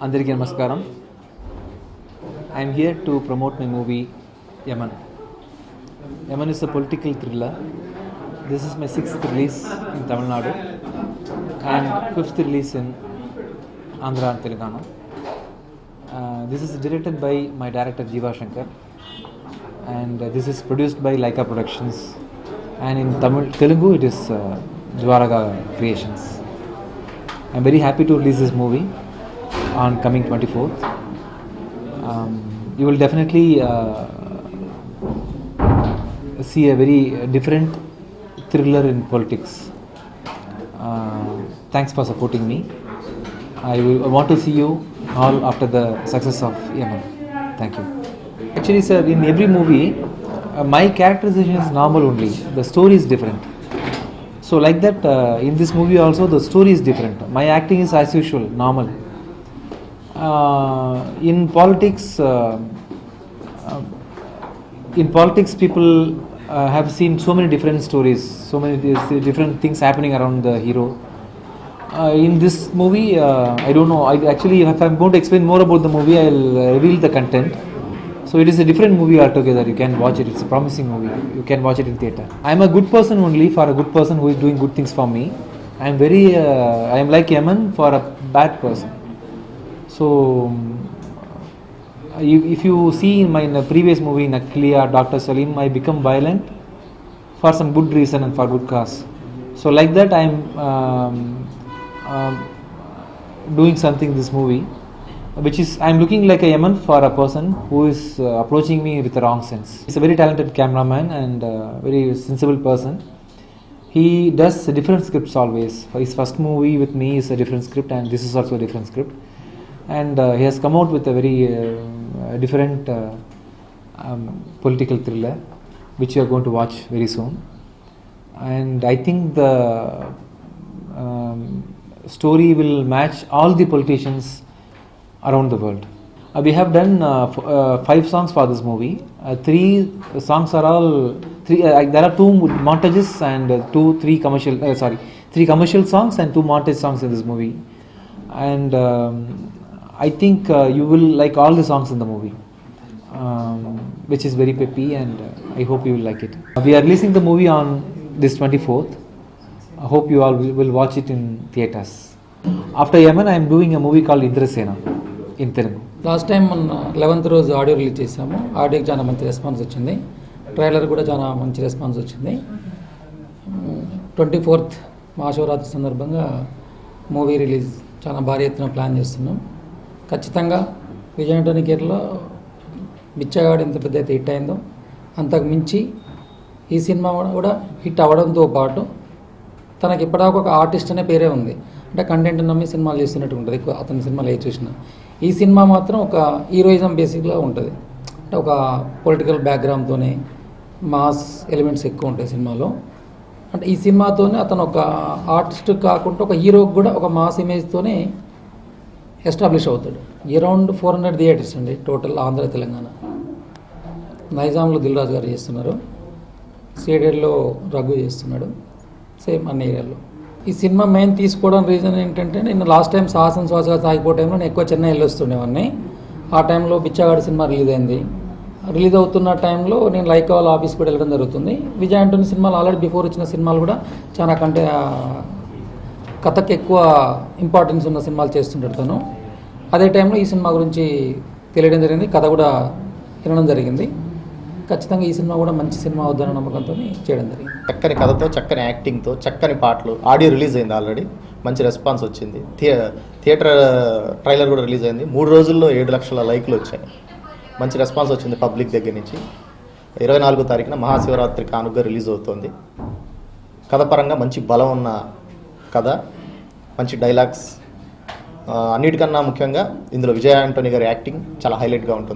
Andariki Namaskaram. I am here to promote my movie Yaman. Yaman is a political thriller. This is my 6th release in Tamil Nadu and 5th release in Andhra and Telangana. This is directed by my director Jeeva Shankar, and this is produced by Laika Productions, and in Telugu it is Dwaraga Creations. I am very happy to release this movie on coming 24th. You will definitely see a very different thriller in politics. Thanks for supporting me. I want to see you all after the success of Yaman. Thank you. Actually, sir, in every movie, my characterization is normal only. The story is different. So like that, in this movie also, the story is different. My acting is as usual, normal. In politics, people have seen so many different stories, so many different things happening around the hero. In this movie, I don't know. Actually, if I'm going to explain more about the movie, I'll reveal the content. So it is a different movie altogether. You can watch it. It's a promising movie. You can watch it in theatre. I'm a good person only for a good person who is doing good things for me. I am like Yaman for a bad person. So if you see in my previous movie Nakli or Dr. Salim, I become violent for some good reason and for good cause. So like that, I am doing something in this movie, which is I am looking like a Yaman for a person who is approaching me with the wrong sense. He's a very talented cameraman and very sensible person. He does different scripts always. For his first movie with me is a different script, and this is also a different script. And he has come out with a very different political thriller, which you are going to watch very soon. And I think the story will match all the politicians around the world. We have done 5 songs for this movie. 3 songs are all there are 2 montages and 3 commercial songs and 2 montage songs in this movie. And I think you will like all the songs in the movie, which is very peppy, and I hope you will like it. We are releasing the movie on this 24th. I hope you all will watch it in theatres. After Yaman, I am doing a movie called Indrasena in Telugu. Last time మన 11th రోజు audio release చేసాము. ఆడియోకి చాలా మంచి response వచ్చింది. Trailer కూడా చాలా మంచి response వచ్చింది. 24th మహాశివరాత్రి సందర్భంగా మూవీ రిలీజ్ చాలా భారీ ఎత్తున ప్లాన్ చేస్తున్నాం. ఖచ్చితంగా విజయ్ ఆంటోనీ థియేటర్లో బిచ్చగాడు ఎంత పెద్ద అయితే హిట్ అయిందో అంతకు మించి ఈ సినిమా కూడా హిట్ అవ్వడంతో పాటు తనకి ఇప్పటిదాకా ఒక ఆర్టిస్ట్ అనే పేరే ఉంది. అంటే కంటెంట్ నమ్మి సినిమాలు చేస్తున్నట్టు ఉంటుంది. అతని సినిమాలు ఏ చూసినా ఈ సినిమా మాత్రం ఒక హీరోయిజం బేసిక్గా ఉంటుంది. అంటే ఒక పొలిటికల్ బ్యాక్గ్రౌండ్తోనే మాస్ ఎలిమెంట్స్ ఎక్కువ ఉంటాయి సినిమాలో. అంటే ఈ సినిమాతోనే అతను ఒక ఆర్టిస్ట్ కాకుండా ఒక హీరోకి కూడా ఒక మాస్ ఇమేజ్తోనే ఎస్టాబ్లిష్ అవుతాడు. అరౌండ్ 400 థియేటర్స్ అండి టోటల్ ఆంధ్ర తెలంగాణ. నైజాంలో దిల్ రాజు గారు చేస్తున్నారు, సీడెడ్లో రఘు చేస్తున్నాడు, సేమ్ అన్ని ఏరియాలో. ఈ సినిమా మెయిన్ తీసుకోవడం రీజన్ ఏంటంటే, నేను లాస్ట్ టైం సాహసం శ్వాసగా సాగిపో టైంలో నేను ఎక్కువ చెన్నై వెళ్ళొస్తుండేవాడిని. ఆ టైంలో బిచ్చగాడు సినిమా రిలీజ్ అయింది. రిలీజ్ అవుతున్న టైంలో నేను లైక్ వాళ్ళ ఆఫీస్ కూడా వెళ్ళడం జరుగుతుంది. విజయ్ ఆంటోనీ సినిమాలు ఆల్రెడీ బిఫోర్ వచ్చిన సినిమాలు కూడా చాలా కథకి ఎక్కువ ఇంపార్టెన్స్ ఉన్న సినిమాలు చేస్తుంటాడు తను. అదే టైంలో ఈ సినిమా గురించి తెలియడం జరిగింది, కథ కూడా వినడం జరిగింది. ఖచ్చితంగా ఈ సినిమా కూడా మంచి సినిమా అవుద్దన్న నమ్మకంతో చేయడం జరిగింది. చక్కని కథతో, చక్కని యాక్టింగ్తో, చక్కని పాటలు. ఆడియో రిలీజ్ అయింది ఆల్రెడీ, మంచి రెస్పాన్స్ వచ్చింది. థియేటర్ ట్రైలర్ కూడా రిలీజ్ అయింది. 3 రోజుల్లో 7 లక్షల లైక్లు వచ్చాయి. మంచి రెస్పాన్స్ వచ్చింది పబ్లిక్ దగ్గర నుంచి. 24వ తారీఖున మహాశివరాత్రి కానుక రిలీజ్ అవుతోంది. కథపరంగా మంచి బలం ఉన్న కథ, మంచి డైలాగ్స్, అన్నిటికన్నా ముఖ్యంగా ఇందులో విజయ్ ఆంటోనీ గారి యాక్టింగ్ చాలా హైలైట్గా ఉంటుంది.